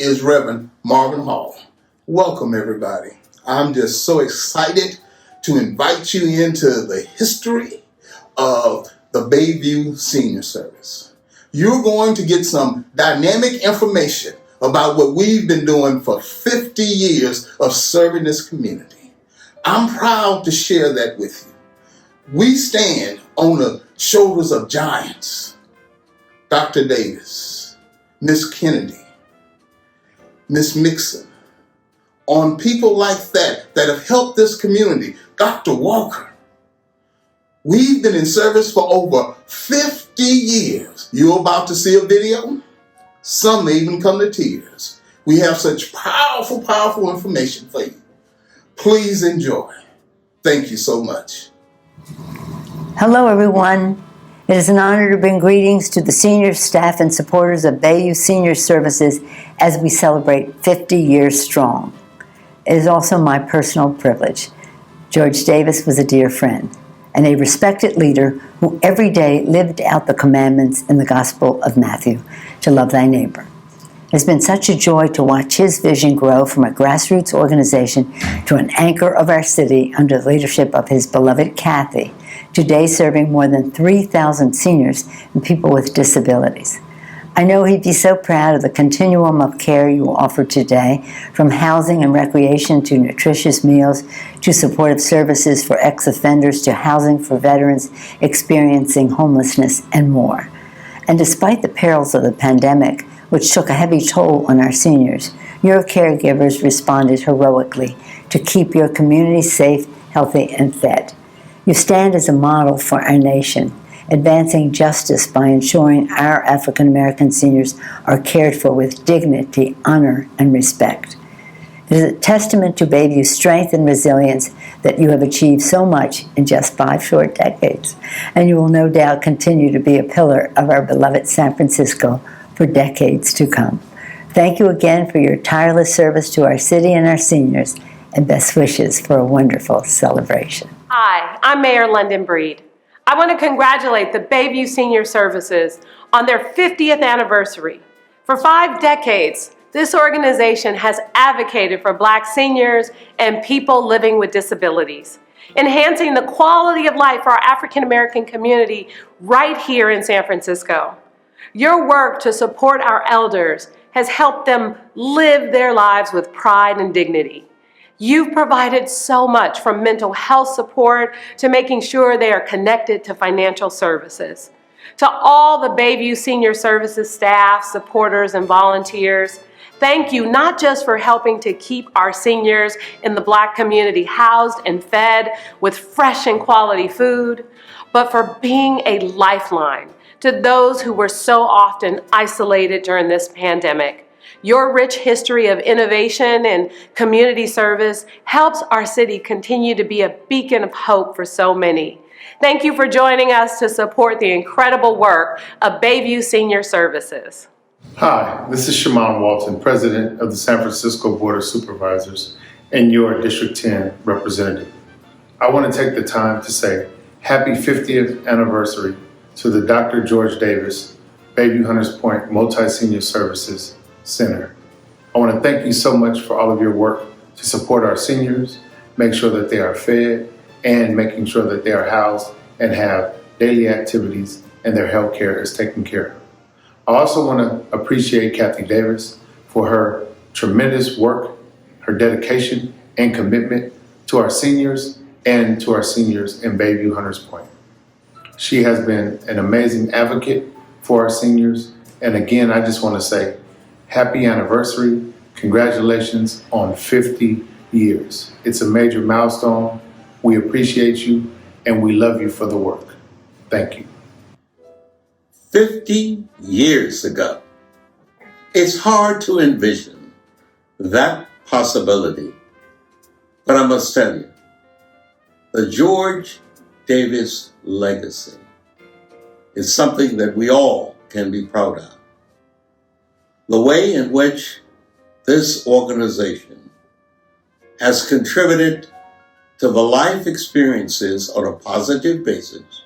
is Reverend Marvin Hall. Welcome, everybody. I'm just so excited to invite you into the history of the Bayview Senior Service. You're going to get some dynamic information about what we've been doing for 50 years of serving this community. I'm proud to share that with you. We stand on the shoulders of giants. Dr. Davis, Miss Kennedy, Miss Mixon, on people like that have helped this community. Dr. Walker. We've been in service for over 50 years. You're about to see a video. Some may even come to tears. We have such powerful, powerful information for you. Please enjoy. Thank you so much. Hello, everyone. It is an honor to bring greetings to the senior staff and supporters of Bayview Senior Services as we celebrate 50 years strong. It is also my personal privilege. George Davis was a dear friend and a respected leader who every day lived out the commandments in the Gospel of Matthew, to love thy neighbor. It has been such a joy to watch his vision grow from a grassroots organization to an anchor of our city under the leadership of his beloved Kathy, today serving more than 3,000 seniors and people with disabilities. I know he'd be so proud of the continuum of care you offer today, from housing and recreation to nutritious meals to supportive services for ex-offenders to housing for veterans experiencing homelessness and more. And despite the perils of the pandemic, which took a heavy toll on our seniors, your caregivers responded heroically to keep your community safe, healthy, and fed. You stand as a model for our nation, advancing justice by ensuring our African American seniors are cared for with dignity, honor, and respect. It is a testament to Bayview's strength and resilience that you have achieved so much in just 5 short decades, and you will no doubt continue to be a pillar of our beloved San Francisco for decades to come. Thank you again for your tireless service to our city and our seniors, and best wishes for a wonderful celebration. Hi, I'm Mayor London Breed. I want to congratulate the Bayview Senior Services on their 50th anniversary. For 5 decades, this organization has advocated for Black seniors and people living with disabilities, enhancing the quality of life for our African American community right here in San Francisco. Your work to support our elders has helped them live their lives with pride and dignity. You've provided so much, from mental health support to making sure they are connected to financial services. To all the Bayview Senior Services staff, supporters, and volunteers, thank you not just for helping to keep our seniors in the Black community housed and fed with fresh and quality food, but for being a lifeline to those who were so often isolated during this pandemic. Your rich history of innovation and community service helps our city continue to be a beacon of hope for so many. Thank you for joining us to support the incredible work of Bayview Senior Services. Hi, this is Shimon Walton, President of the San Francisco Board of Supervisors and your District 10 representative. I want to take the time to say happy 50th anniversary to the Dr. George Davis Bayview Hunters Point Multi-Senior Services Center. I want to thank you so much for all of your work to support our seniors, make sure that they are fed, and making sure that they are housed and have daily activities and their health care is taken care of. I also want to appreciate Kathy Davis for her tremendous work, her dedication and commitment to our seniors and to our seniors in Bayview Hunters Point. She has been an amazing advocate for our seniors. And again, I just want to say happy anniversary. Congratulations on 50 years. It's a major milestone. We appreciate you and we love you for the work. Thank you. 50 years ago. It's hard to envision that possibility. But I must tell you, the George Davis legacy is something that we all can be proud of. The way in which this organization has contributed to the life experiences on a positive basis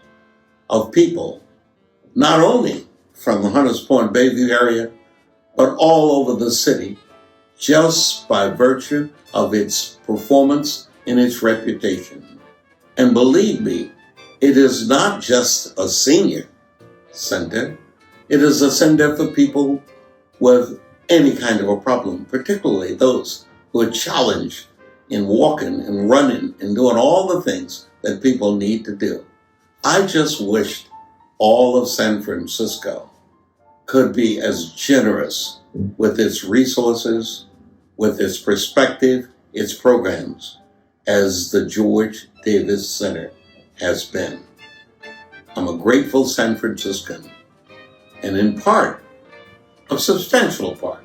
of people, not only from the Hunters Point Bayview area, but all over the city just by virtue of its performance and its reputation. And believe me, it is not just a senior center. It is a center for people with any kind of a problem, particularly those who are challenged in walking and running and doing all the things that people need to do. I just wished all of San Francisco could be as generous with its resources, with its perspective, its programs, as the George Davis Center has been. I'm a grateful San Franciscan, and in part, a substantial part,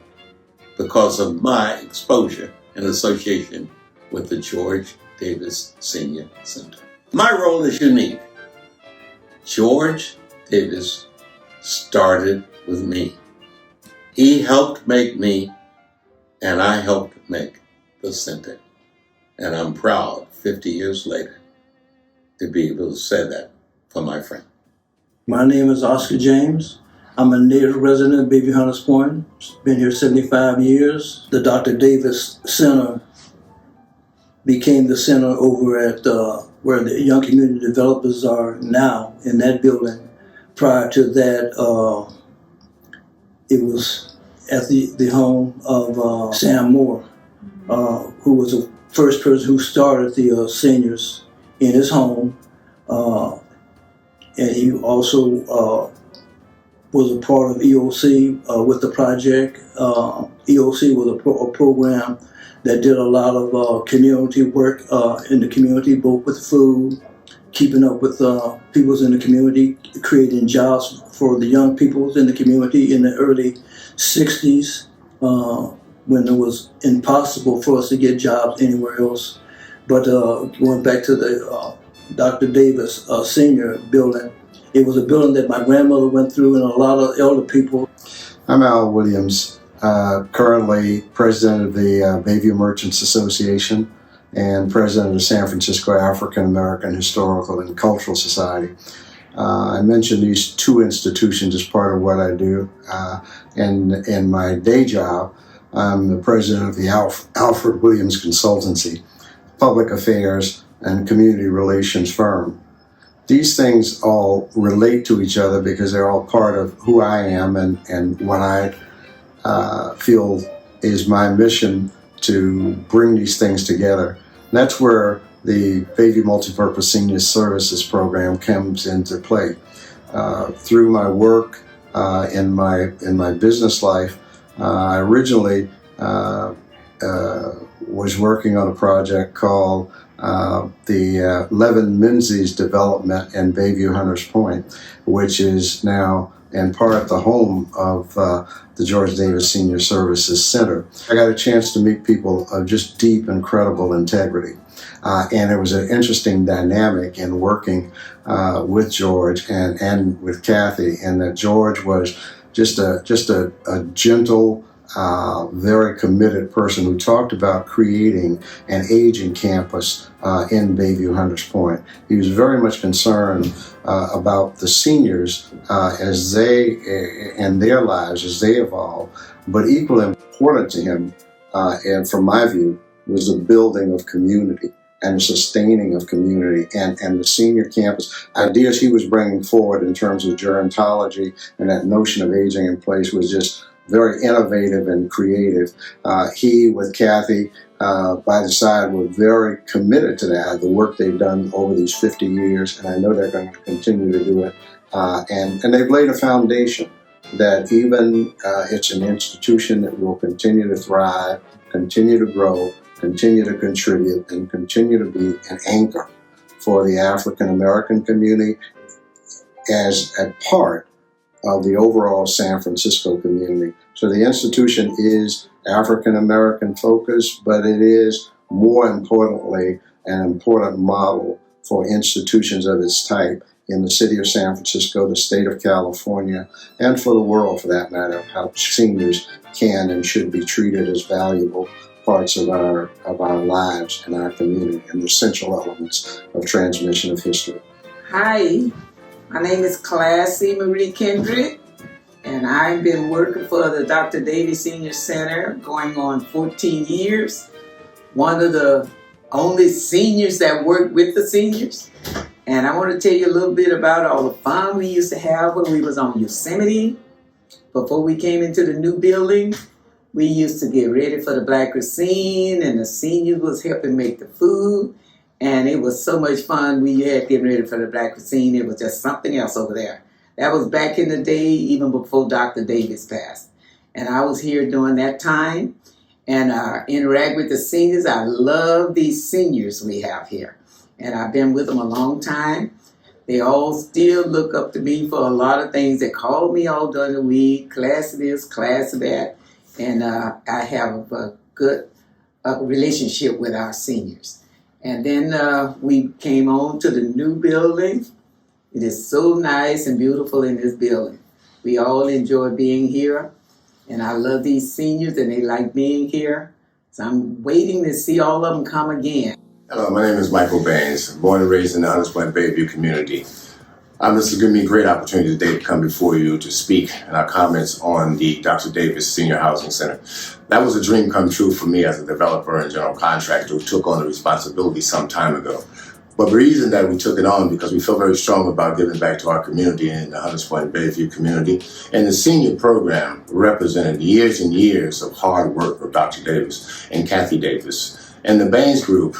because of my exposure and association with the George Davis Senior Center. My role is unique. George Davis started with me. He helped make me, and I helped make the center. And I'm proud, 50 years later, to be able to say that for my friend. My name is Oscar James. I'm a native resident of Bayview, Hunters Point. Been here 75 years. The Dr. Davis Center became the center over at where the young community developers are now in that building. Prior to that, it was at the home of Sam Moore, who was the first person who started the seniors in his home. And he also was a part of EOC with the project. EOC was a program that did a lot of community work in the community, both with food, keeping up with peoples in the community, creating jobs for the young peoples in the community in the early 60s when it was impossible for us to get jobs anywhere else. But going back to the Dr. Davis Senior building, it was a building that my grandmother went through and a lot of elder people. I'm Al Williams, currently president of the Bayview Merchants Association and president of the San Francisco African American Historical and Cultural Society. I mentioned these two institutions as part of what I do. And in my day job, I'm the president of the Alfred Williams Consultancy, public affairs and community relations firm. These things all relate to each other because they're all part of who I am and what I feel is my mission to bring these things together. And that's where the Bayview Multipurpose Senior Services Program comes into play. Through my work in my business life, I originally was working on a project called the Levin Menzies development in Bayview Hunters Point, which is now in part the home of the George Davis Senior Services Center. I got a chance to meet people of just deep, incredible integrity. And it was an interesting dynamic in working with George and with Kathy, and that George was just a gentle, very committed person who talked about creating an aging campus in Bayview Hunters Point. He was very much concerned about the seniors as they and their lives as they evolve, but equally important to him, and from my view, was the building of community and the sustaining of community and the senior campus. Ideas he was bringing forward in terms of gerontology and that notion of aging in place was just very innovative and creative. He, with Kathy, by the side, were very committed to that, the work they've done over these 50 years, and I know they're going to continue to do it. And they've laid a foundation that even it's an institution that will continue to thrive, continue to grow, continue to contribute, and continue to be an anchor for the African American community as a part of the overall San Francisco community. So the institution is African American focused, but it is more importantly an important model for institutions of its type in the city of San Francisco, the state of California, and for the world for that matter, how seniors can and should be treated as valuable parts of our lives and our community and the essential elements of transmission of history. Hi, my name is Classy Marie Kendrick, and and I've been working for the Dr. Davis Senior Center going on 14 years. One of the only seniors that work with the seniors. And I want to tell you a little bit about all the fun we used to have when we was on Yosemite. Before we came into the new building, we used to get ready for the Black Cuisine, and the seniors was helping make the food. And it was so much fun. We had getting ready for the Black Cuisine. It was just something else over there. That was back in the day, even before Dr. Davis passed. And I was here during that time and interact with the seniors. I love these seniors we have here. And I've been with them a long time. They all still look up to me for a lot of things. They call me all during the week, class this, class that. And I have a good relationship with our seniors. And then we came on to the new building. It is so nice and beautiful in this building. We all enjoy being here. And I love these seniors and they like being here. So I'm waiting to see all of them come again. Hello, my name is Michael Baines, born and raised in the Hunters Point Bayview community. This has given me a great opportunity today to come before you to speak and our comments on the Dr. Davis Senior Housing Center. That was a dream come true for me as a developer and general contractor who took on the responsibility some time ago. But the reason that we took it on because we feel very strong about giving back to our community in the Hunters Point Bayview community. And the senior program represented years and years of hard work of Dr. Davis and Kathy Davis. And the Baines Group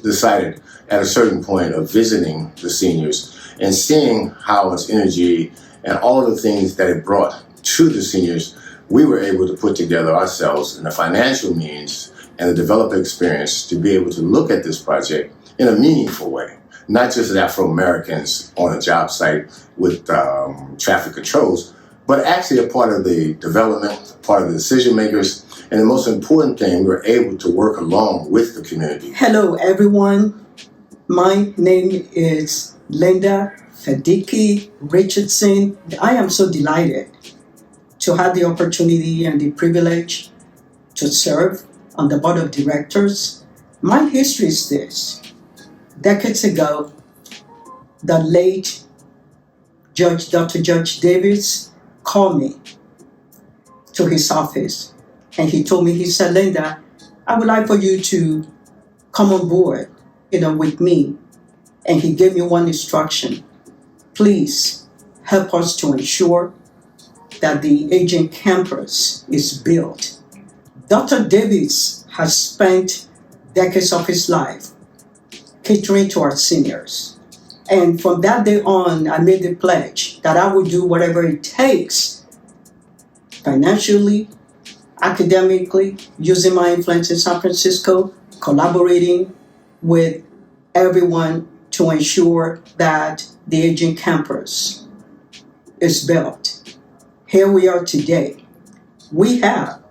decided at a certain point of visiting the seniors and seeing how its energy and all of the things that it brought to the seniors, we were able to put together ourselves in the financial means and the developer experience to be able to look at this project in a meaningful way, not just as Afro-Americans on a job site with traffic controls, but actually a part of the development, part of the decision makers, and the most important thing, we're able to work along with the community. Hello, everyone. My name is Linda Fediki Richardson. I am so delighted to have the opportunity and the privilege to serve on the board of directors. My history is this. Decades ago, the late Dr. Judge Davis called me to his office and he told me, he said, Linda, I would like for you to come on board, with me. And he gave me one instruction. Please help us to ensure that the aging campus is built. Dr. Davis has spent decades of his life catering to our seniors. And from that day on, I made the pledge that I would do whatever it takes, financially, academically, using my influence in San Francisco, collaborating with everyone to ensure that the aging campus is built. Here we are today. We have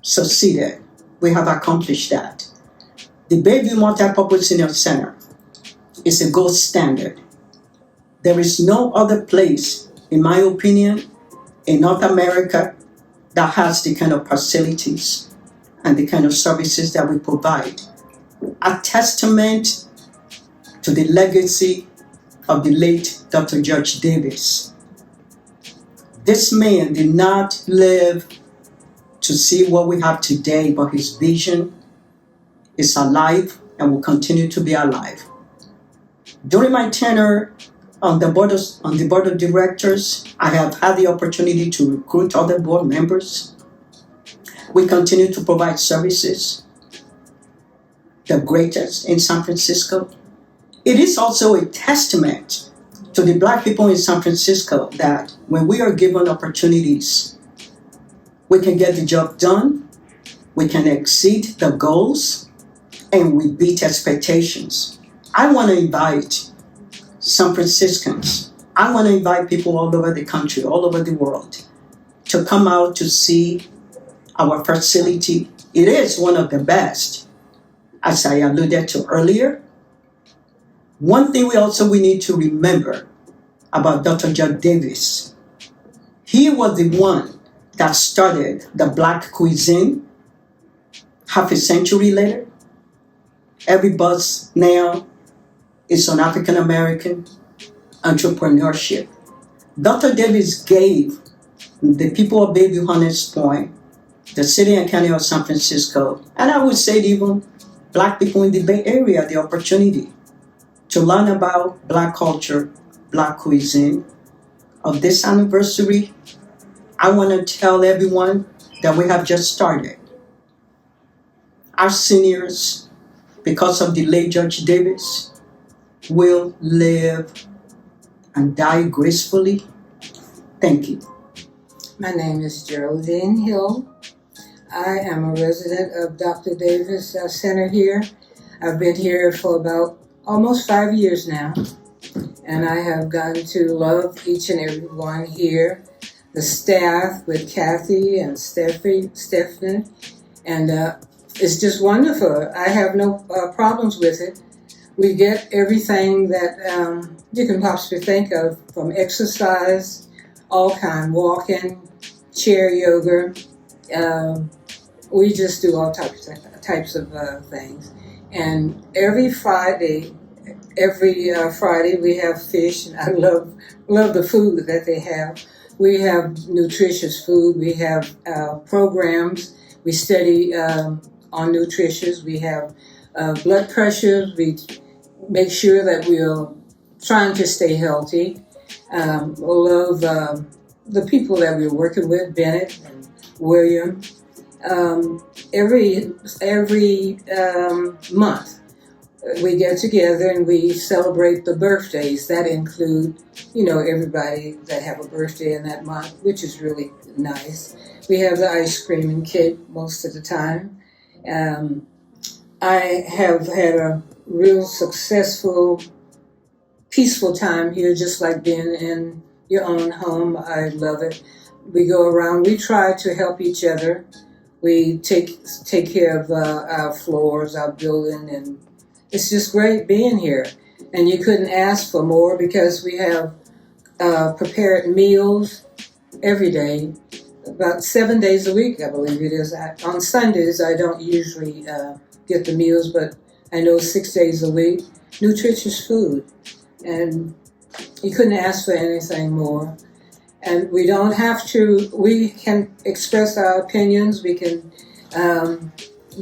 succeeded. We have accomplished that. The Bayview Multipurpose Senior Center is a gold standard. There is no other place, in my opinion, in North America that has the kind of facilities and the kind of services that we provide. A testament to the legacy of the late Dr. Judge Davis. This man did not live to see what we have today, but his vision is alive and will continue to be alive. During my tenure on the board of directors, I have had the opportunity to recruit other board members. We continue to provide services, the greatest in San Francisco. It is also a testament to the Black people in San Francisco that when we are given opportunities, we can get the job done, we can exceed the goals, and we beat expectations. I want to invite San Franciscans, I want to invite people all over the country, all over the world, to come out to see our facility. It is one of the best, as I alluded to earlier. One thing we need to remember about Dr. Judge Davis, he was the one that started the Black cuisine half a century later. Every bus now is on African American entrepreneurship. Dr. Davis gave the people of Bayview Hunters Point, the city and county of San Francisco, and I would say even Black people in the Bay Area the opportunity to learn about Black culture, Black cuisine. Of this anniversary, I want to tell everyone that we have just started. Our seniors, because of the late Judge Davis, will live and die gracefully. Thank you. My name is Geraldine Hill. I am a resident of Dr. Davis Center here. I've been here for about almost 5 years now, and I have gotten to love each and every one here. The staff with Kathy and Stephanie, and it's just wonderful. I have no problems with it. We get everything that you can possibly think of, from exercise, all kind, walking, chair yoga. We just do all types of things. And every Friday we have fish, and I love the food that they have. We have nutritious food. We have programs. We study on nutrition. We have blood pressure. We make sure that we're trying to stay healthy. Love the people that we're working with, Bennett and William. Every month we get together and we celebrate the birthdays. That include, everybody that have a birthday in that month, which is really nice. We have the ice cream and cake most of the time. I have had a real successful, peaceful time here, just like being in your own home. I love it. We go around, we try to help each other. We take care of our floors, our building, and it's just great being here. And you couldn't ask for more because we have prepared meals every day, about 7 days a week, I believe it is. On Sundays, I don't usually get the meals, but I know 6 days a week. Nutritious food. And you couldn't ask for anything more. And we don't have to, we can express our opinions, we can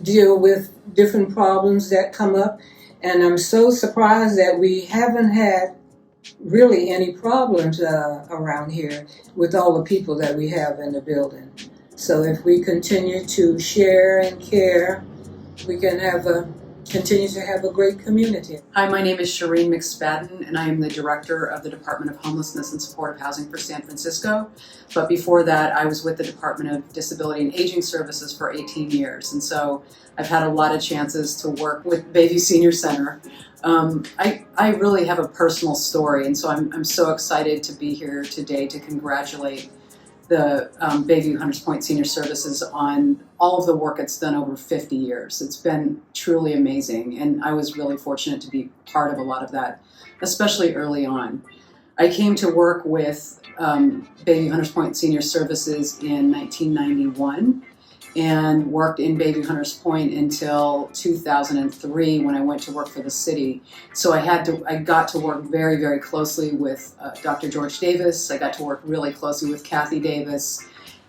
deal with different problems that come up. And I'm so surprised that we haven't had really any problems around here with all the people that we have in the building. So if we continue to share and care, we can continue to have a great community. Hi, my name is Shireen McSpadden, and I am the Director of the Department of Homelessness and Supportive Housing for San Francisco. But before that, I was with the Department of Disability and Aging Services for 18 years. And so I've had a lot of chances to work with Bayview Senior Center. I really have a personal story, and so I'm so excited to be here today to congratulate the Bayview Hunters Point Senior Services on all of the work it's done over 50 years. It's been truly amazing, and I was really fortunate to be part of a lot of that, especially early on. I came to work with Bayview Hunters Point Senior Services in 1991 and worked in Bayview Hunters Point until 2003 when I went to work for the city. So I got to work very, very closely with Dr. George Davis. I got to work really closely with Kathy Davis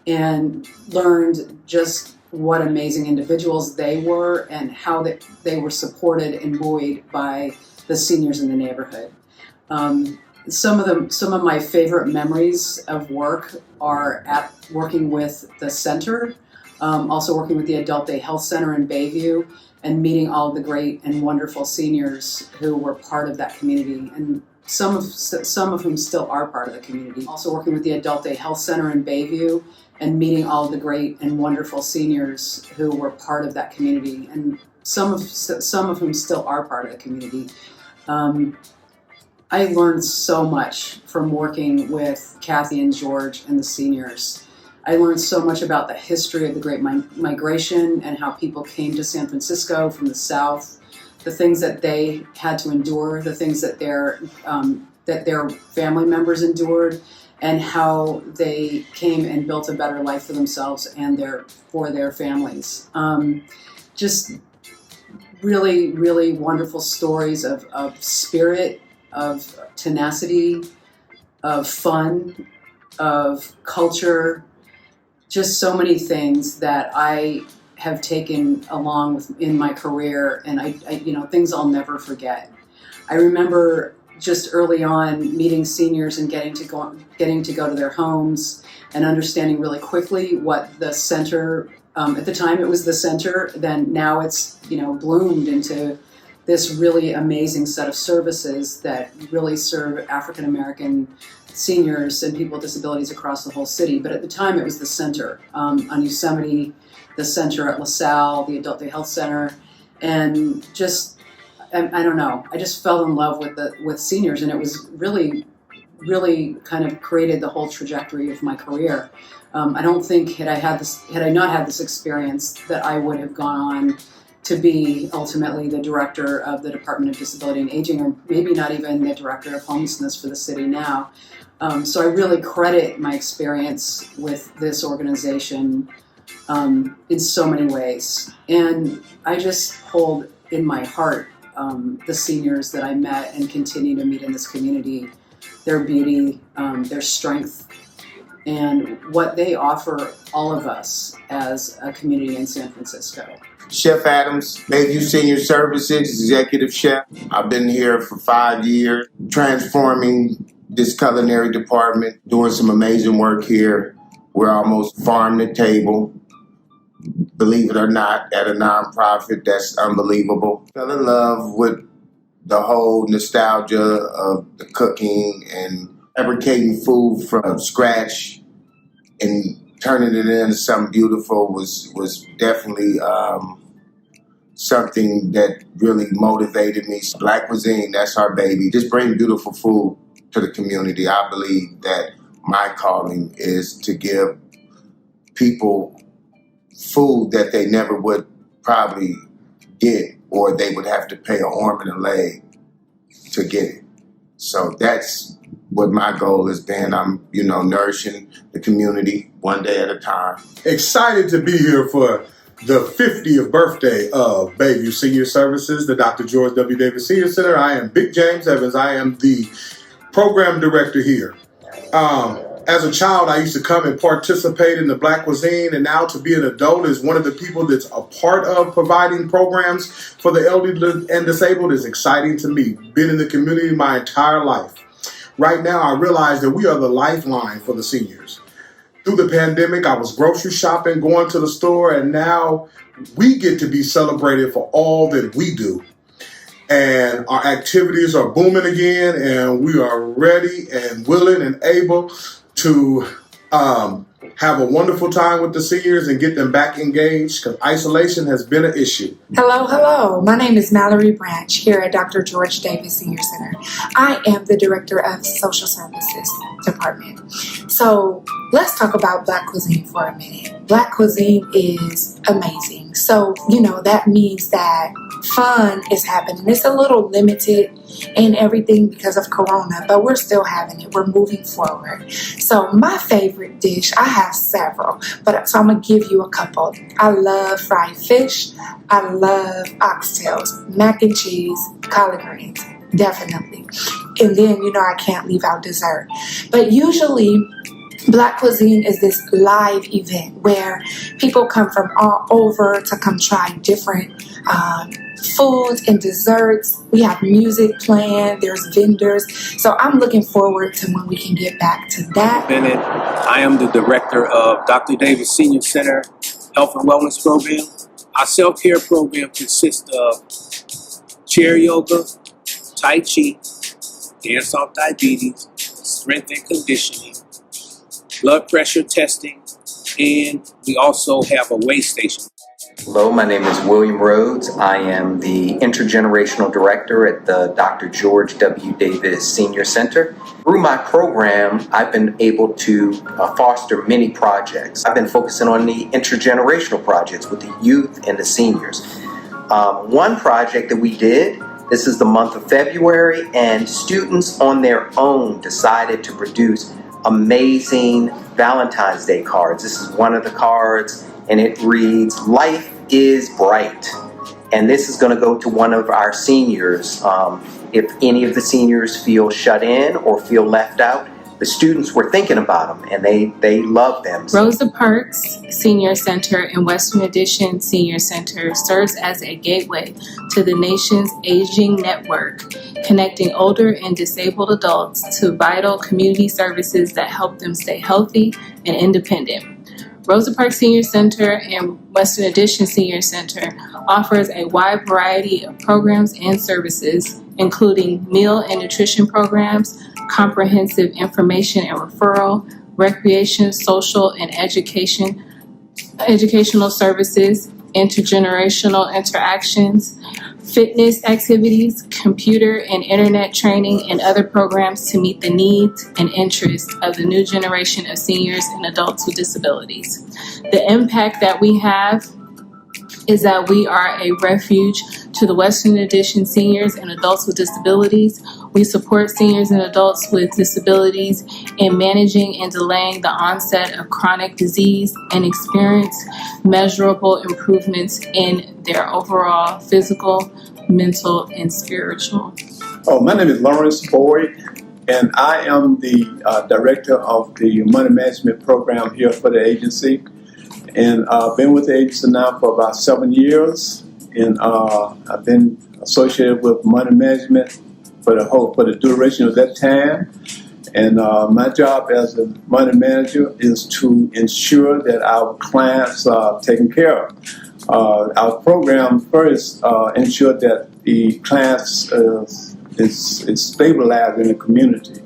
and learned just what amazing individuals they were and how they were supported and buoyed by the seniors in the neighborhood. Some of my favorite memories of work are at working with the center, also working with the Adult Day Health Center in Bayview, and meeting all the great and wonderful seniors who were part of that community, and some of whom still are part of the community. Also working with the Adult Day Health Center in Bayview, and meeting all the great and wonderful seniors who were part of that community, and some of whom still are part of the community. I learned so much from working with Kathy and George and the seniors. I learned so much about the history of the Great Migration and how people came to San Francisco from the South, the things that they had to endure, the things that their family members endured, and how they came and built a better life for themselves and for their families. Just really, really wonderful stories of spirit, of tenacity, of fun, of culture, just so many things that I have taken along in my career, and I things I'll never forget. I remember just early on meeting seniors and getting to go to their homes and understanding really quickly what the center, at the time it was the center, then now it's bloomed into this really amazing set of services that really serve African American seniors and people with disabilities across the whole city. But at the time it was the center on Yosemite, the center at LaSalle, the Adult Day Health Center, and just I don't know. I just fell in love with seniors, and it was really kind of created the whole trajectory of my career. I don't think had I not had this experience that I would have gone on to be ultimately the director of the Department of Disability and Aging, or maybe not even the director of homelessness for the city now. So I really credit my experience with this organization in so many ways. And I just hold in my heart the seniors that I met and continue to meet in this community, their beauty, their strength, and what they offer all of us as a community in San Francisco. Chef Adams, Bayview Senior Services, Executive Chef. I've been here for 5 years, transforming this culinary department, doing some amazing work here. We're almost farm to table. Believe it or not, at a nonprofit, that's unbelievable. Fell in love with the whole nostalgia of the cooking and fabricating food from scratch and turning it into something beautiful was definitely something that really motivated me. Black cuisine, that's our baby. Just bring beautiful food to the community. I believe that my calling is to give people food that they never would probably get, or they would have to pay an arm and a leg to get it. So that's what my goal has been. I'm, nourishing the community one day at a time. Excited to be here for the 50th birthday of Bayview Senior Services, the Dr. George W. Davis Senior Center. I am Big James Evans. I am the program director here. As a child, I used to come and participate in the Black cuisine, and now to be an adult is one of the people that's a part of providing programs for the elderly and disabled is exciting to me. Been in the community my entire life. Right now, I realize that we are the lifeline for the seniors. Through the pandemic, I was grocery shopping, going to the store, and now we get to be celebrated for all that we do. And our activities are booming again, and we are ready and willing and able to have a wonderful time with the seniors and get them back engaged, because isolation has been an issue. Hello. My name is Mallory Branch here at Dr. George Davis Senior Center. I am the Director of Social Services Department. So let's talk about Black cuisine for a minute. Black cuisine is amazing. So, that means that fun is happening. It's a little limited in everything because of Corona, but we're still having it. We're moving forward. So my favorite dish, I have several, so I'm going to give you a couple. I love fried fish. I love oxtails, mac and cheese, collard greens, definitely. And then, I can't leave out dessert. But usually, Black cuisine is this live event where people come from all over to come try different foods and desserts. We have music playing, there's vendors. So I'm looking forward to when we can get back to that. Bennett. I am the director of Dr. Davis Senior Center Health and Wellness Program. Our self-care program consists of chair yoga, Tai Chi, dance off diabetes, strength and conditioning, blood pressure testing, and we also have a weigh station. Hello, my name is William Rhodes. I am the Intergenerational Director at the Dr. George W. Davis Senior Center. Through my program, I've been able to foster many projects. I've been focusing on the intergenerational projects with the youth and the seniors. One project that we did, this is the month of February, and students on their own decided to produce amazing Valentine's Day cards. This is one of the cards, and it reads, "Life is bright." And this is going to go to one of our seniors. If any of the seniors feel shut in or feel left out, the students were thinking about them and they loved them. Rosa Parks Senior Center and Western Addition Senior Center serves as a gateway to the nation's aging network, connecting older and disabled adults to vital community services that help them stay healthy and independent. Rosa Parks Senior Center and Western Addition Senior Center offers a wide variety of programs and services, including meal and nutrition programs, comprehensive information and referral, recreation, social, and educational services, intergenerational interactions, fitness activities, computer and internet training, and other programs to meet the needs and interests of the new generation of seniors and adults with disabilities. The impact that we have is that we are a refuge to the Western Addition seniors and adults with disabilities. We support seniors and adults with disabilities in managing and delaying the onset of chronic disease and experience measurable improvements in their overall physical, mental, and spiritual. Oh, my name is Lawrence Boyd, and I am the director of the money management program here for the agency. And I've been with the agency now for about 7 years, and I've been associated with money management for the duration of that time. And my job as a money manager is to ensure that our clients are taken care of. Our program first ensure that the clients is stabilized in the community,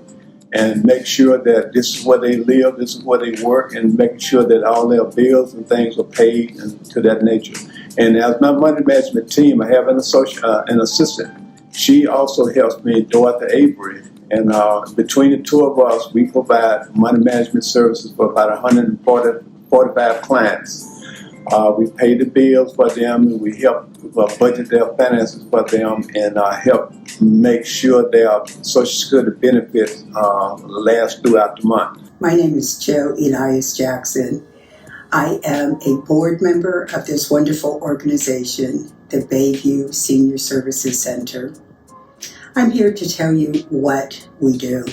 and make sure that this is where they live, this is where they work, and making sure that all their bills and things are paid and to that nature. And as my money management team, I have an assistant. She also helps me, Dorothy Avery. And between the two of us, we provide money management services for about 145 clients. We pay the bills for them, and we help budget their finances for them, and help make sure their Social Security benefits last throughout the month. My name is Joe Elias Jackson. I am a board member of this wonderful organization, the Bayview Senior Services Center. I'm here to tell you what we do.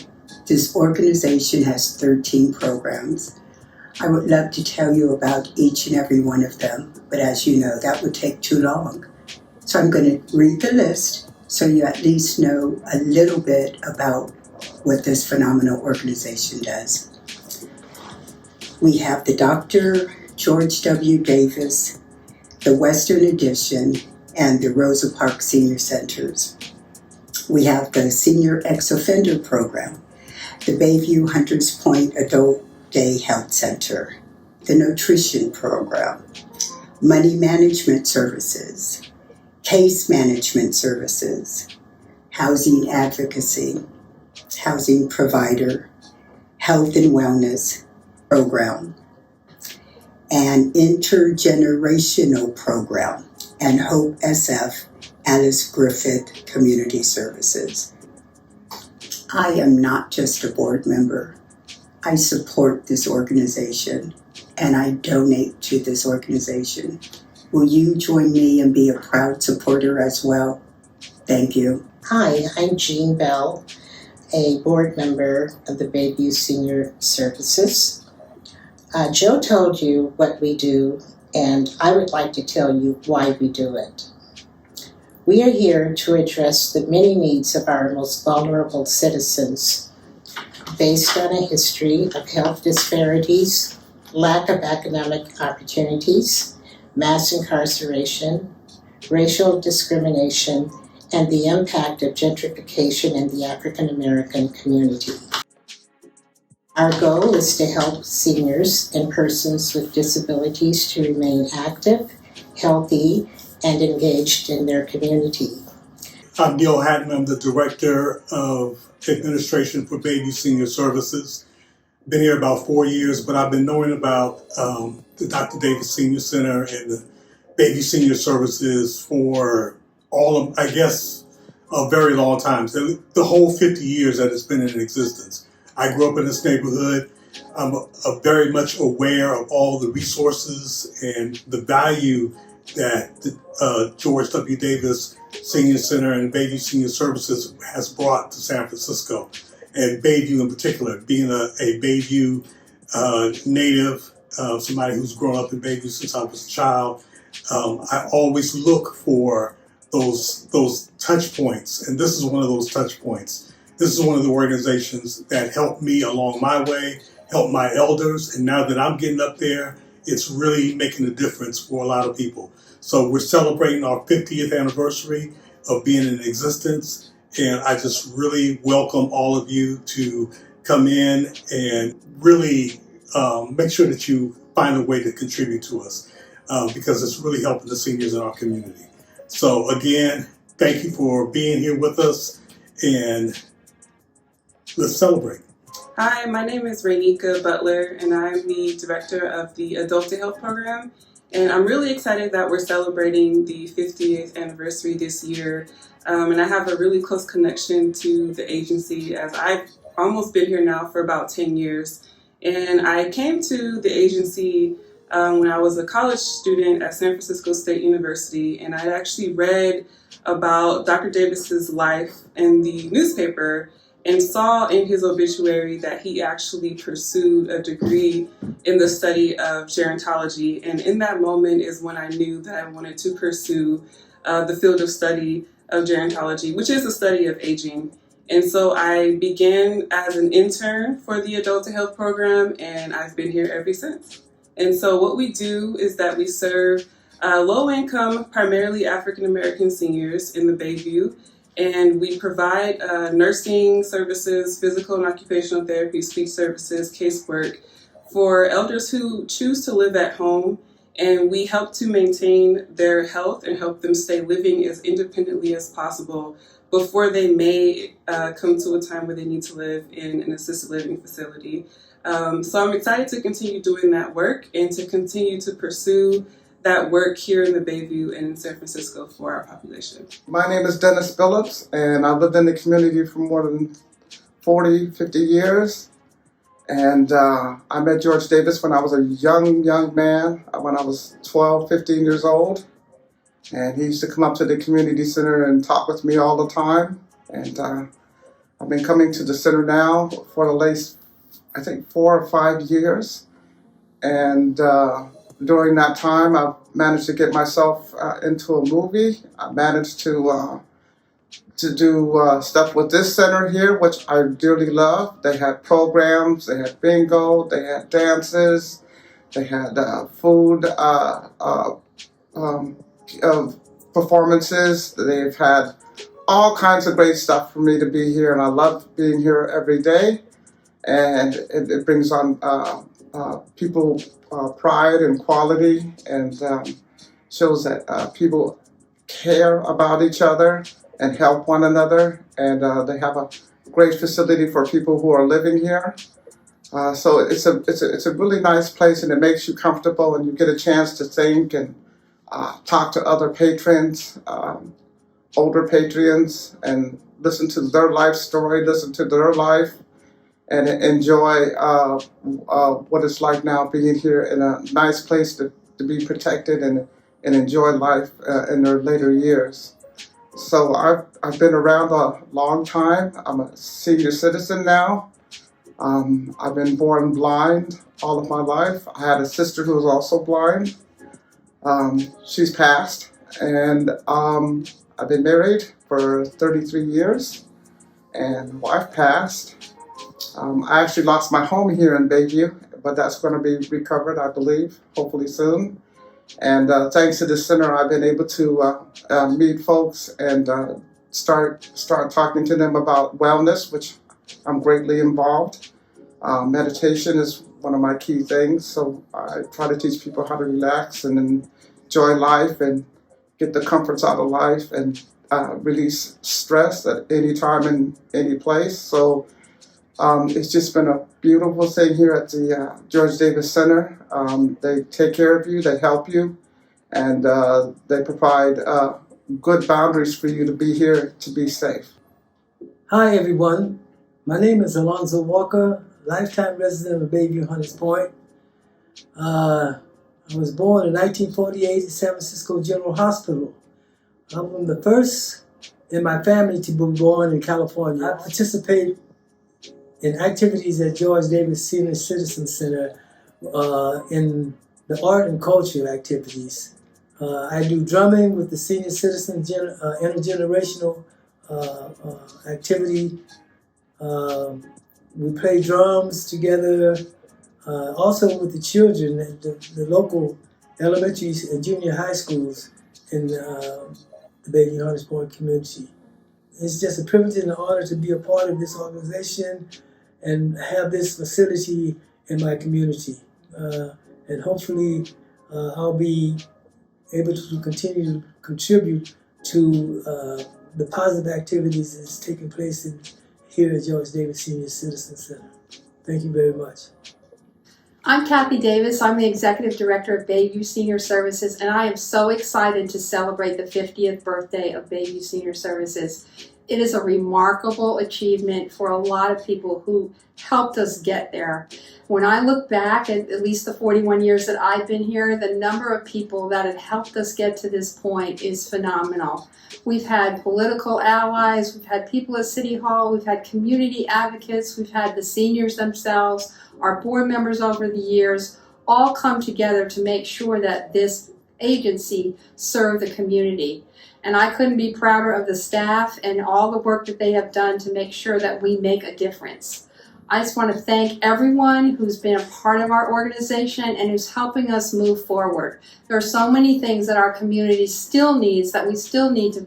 This organization has 13 programs. I would love to tell you about each and every one of them, but as you know, that would take too long. So I'm going to read the list so you at least know a little bit about what this phenomenal organization does. We have the Dr. George W. Davis, the Western Addition, and the Rosa Parks Senior Centers. We have the Senior Ex-Offender Program, the Bayview Hunters Point Adult Day Health Center, the Nutrition Program, Money Management Services, Case Management Services, Housing Advocacy, Housing Provider, Health and Wellness Program, and Intergenerational Program, and Hope SF, Alice Griffith Community Services. I am not just a board member. I support this organization, and I donate to this organization. Will you join me and be a proud supporter as well? Thank you. Hi, I'm Jean Bell, a board member of the Bayview Senior Services. Joe told you what we do, and I would like to tell you why we do it. We are here to address the many needs of our most vulnerable citizens based on a history of health disparities, lack of economic opportunities, mass incarceration, racial discrimination, and the impact of gentrification in the African American community. Our goal is to help seniors and persons with disabilities to remain active, healthy, and engaged in their community. I'm Neil Hatton. I'm the Director of Administration for Bayview Senior Services. Been here about 4 years, but I've been knowing about the Dr. Davis Senior Center and the Bayview Senior Services for all of, I guess, a very long time. So the whole 50 years that it's been in existence. I grew up in this neighborhood. I'm very much aware of all the resources and the value that the George W. Davis Senior Center and Bayview Senior Services has brought to San Francisco. and Bayview in particular, being a Bayview native, somebody who's grown up in Bayview since I was a child. I always look for those touch points, and this is one of those touch points. This is one of the organizations that helped me along my way, helped my elders, and now that I'm getting up there, it's really making a difference for a lot of people. So we're celebrating our 50th anniversary of being in existence, and I just really welcome all of you to come in and really make sure that you find a way to contribute to us because it's really helping the seniors in our community. So again, thank you for being here with us, and let's celebrate. Hi, my name is Raynika Butler, and I'm the director of the Adult Health Program. And I'm really excited that we're celebrating the 50th anniversary this year. And I have a really close connection to the agency, as I've almost been here now for about 10 years. And I came to the agency when I was a college student at San Francisco State University, and I actually read about Dr. Davis's life in the newspaper and saw in his obituary that he actually pursued a degree in the study of gerontology. And in that moment is when I knew that I wanted to pursue the field of study of gerontology, which is the study of aging. And so I began as an intern for the Adult Health Program, and I've been here ever since. And so what we do is that we serve low-income, primarily African-American seniors in the Bayview, and we provide nursing services, physical and occupational therapy, speech services, casework for elders who choose to live at home, and we help to maintain their health and help them stay living as independently as possible before they may come to a time where they need to live in an assisted living facility. So I'm excited to continue doing that work and to continue to pursue that work here in the Bayview and in San Francisco for our population. My name is Dennis Phillips, and I've lived in the community for more than 40, 50 years. And I met George Davis when I was a young man, when I was 12, 15 years old. And he used to come up to the community center and talk with me all the time. And I've been coming to the center now for the last, I think, 4 or 5 years. And during that time, I've managed to get myself into a movie. I managed to do stuff with this center here, which I dearly love. They had programs, they had bingo, they had dances, they had food performances. They've had all kinds of great stuff for me to be here, and I love being here every day. And it brings on people pride and quality, and shows that people care about each other and help one another. And they have a great facility for people who are living here. So it's a really nice place, and it makes you comfortable, and you get a chance to think and talk to other patrons, older patrons, and listen to their life story, listen to their life, and enjoy what it's like now being here in a nice place to be protected and enjoy life in their later years. So I've been around a long time. I'm a senior citizen now. I've been born blind all of my life. I had a sister who was also blind. She's passed, and I've been married for 33 years, and my wife passed. I actually lost my home here in Bayview, but that's going to be recovered, I believe, hopefully soon. And thanks to this center, I've been able to meet folks and start talking to them about wellness, which I'm greatly involved. Meditation is one of my key things, so I try to teach people how to relax and enjoy life and get the comforts out of life and release stress at any time and any place. So it's just been a beautiful thing here at the George Davis Center. They take care of you, they help you, and they provide good boundaries for you to be here to be safe. Hi everyone, my name is Alonzo Walker, lifetime resident of Bayview, Hunters Point. I was born in 1948 at San Francisco General Hospital. I'm the first in my family to be born in California. I participated in activities at George Davis Senior Citizen Center in the art and culture activities. I do drumming with the Senior Citizen Intergenerational activity. We play drums together, also with the children at the local elementary and junior high schools in the Bayview Hunters Point community. It's just a privilege and an honor to be a part of this organization and have this facility in my community. And hopefully I'll be able to continue to contribute to the positive activities that's taking place here at George Davis Senior Citizen Center. Thank you very much. I'm Kathy Davis. I'm the Executive Director of Bayview Senior Services, and I am so excited to celebrate the 50th birthday of Bayview Senior Services. It is a remarkable achievement for a lot of people who helped us get there. When I look back at least the 41 years that I've been here, the number of people that have helped us get to this point is phenomenal. We've had political allies, we've had people at City Hall, we've had community advocates, we've had the seniors themselves, our board members over the years, all come together to make sure that this agency serve the community. And I couldn't be prouder of the staff and all the work that they have done to make sure that we make a difference. I just want to thank everyone who's been a part of our organization and who's helping us move forward. There are so many things that our community still needs that we still need to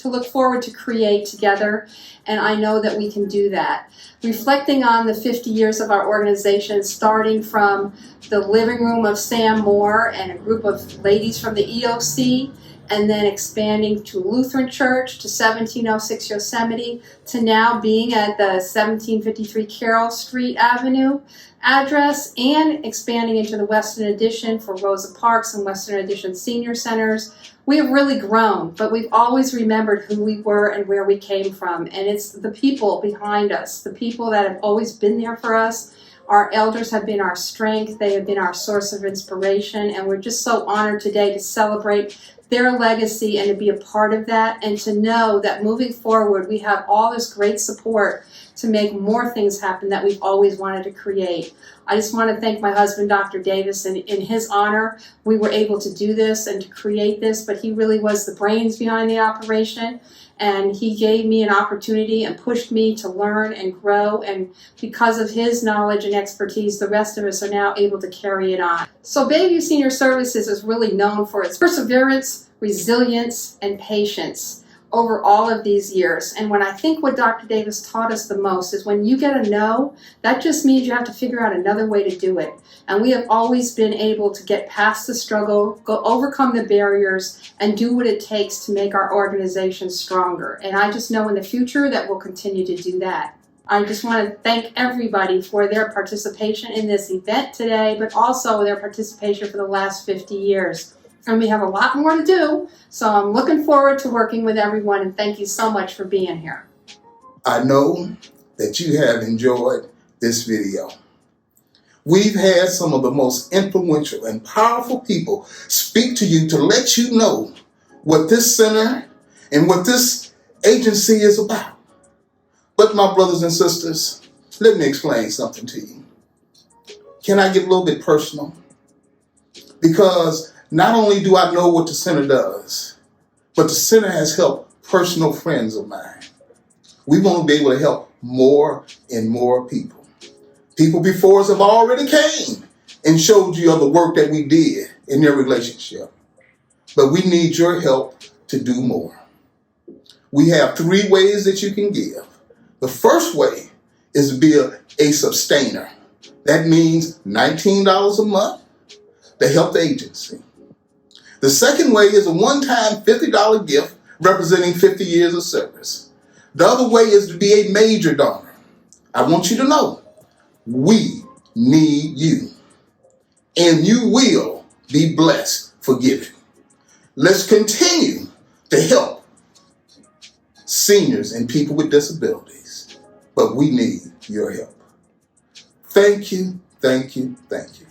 look forward to create together, and I know that we can do that. Reflecting on the 50 years of our organization, starting from the living room of Sam Moore and a group of ladies from the EOC, and then expanding to Lutheran Church, to 1706 Yosemite, to now being at the 1753 Carroll Street Avenue address, and expanding into the Western Addition for Rosa Parks and Western Addition Senior Centers. We have really grown, but we've always remembered who we were and where we came from. And it's the people behind us, the people that have always been there for us. Our elders have been our strength. They have been our source of inspiration. And we're just so honored today to celebrate their legacy and to be a part of that, and to know that moving forward we have all this great support to make more things happen that we've always wanted to create. I just want to thank my husband, Dr. Davis, and in his honor, we were able to do this and to create this, but he really was the brains behind the operation, and he gave me an opportunity and pushed me to learn and grow, and because of his knowledge and expertise, the rest of us are now able to carry it on. So Bayview Senior Services is really known for its perseverance, resilience, and patience over all of these years. And when I think what Dr. Davis taught us the most is when you get a no, that just means you have to figure out another way to do it. And we have always been able to get past the struggle, overcome the barriers, and do what it takes to make our organization stronger. And I just know in the future that we'll continue to do that. I just want to thank everybody for their participation in this event today, but also their participation for the last 50 years. And we have a lot more to do, so I'm looking forward to working with everyone, and thank you so much for being here. I know that you have enjoyed this video. We've had some of the most influential and powerful people speak to you to let you know what this center and what this agency is about. But my brothers and sisters, let me explain something to you. Can I get a little bit personal? Because not only do I know what the center does, but the center has helped personal friends of mine. We want to be able to help more and more people. People before us have already came and showed you of the work that we did in their relationship. But we need your help to do more. We have 3 ways that you can give. The first way is to be a sustainer. That means $19 a month to help the agency. The second way is a one-time $50 gift representing 50 years of service. The other way is to be a major donor. I want you to know, we need you. And you will be blessed for giving. Let's continue to help seniors and people with disabilities. But we need your help. Thank you, thank you, thank you.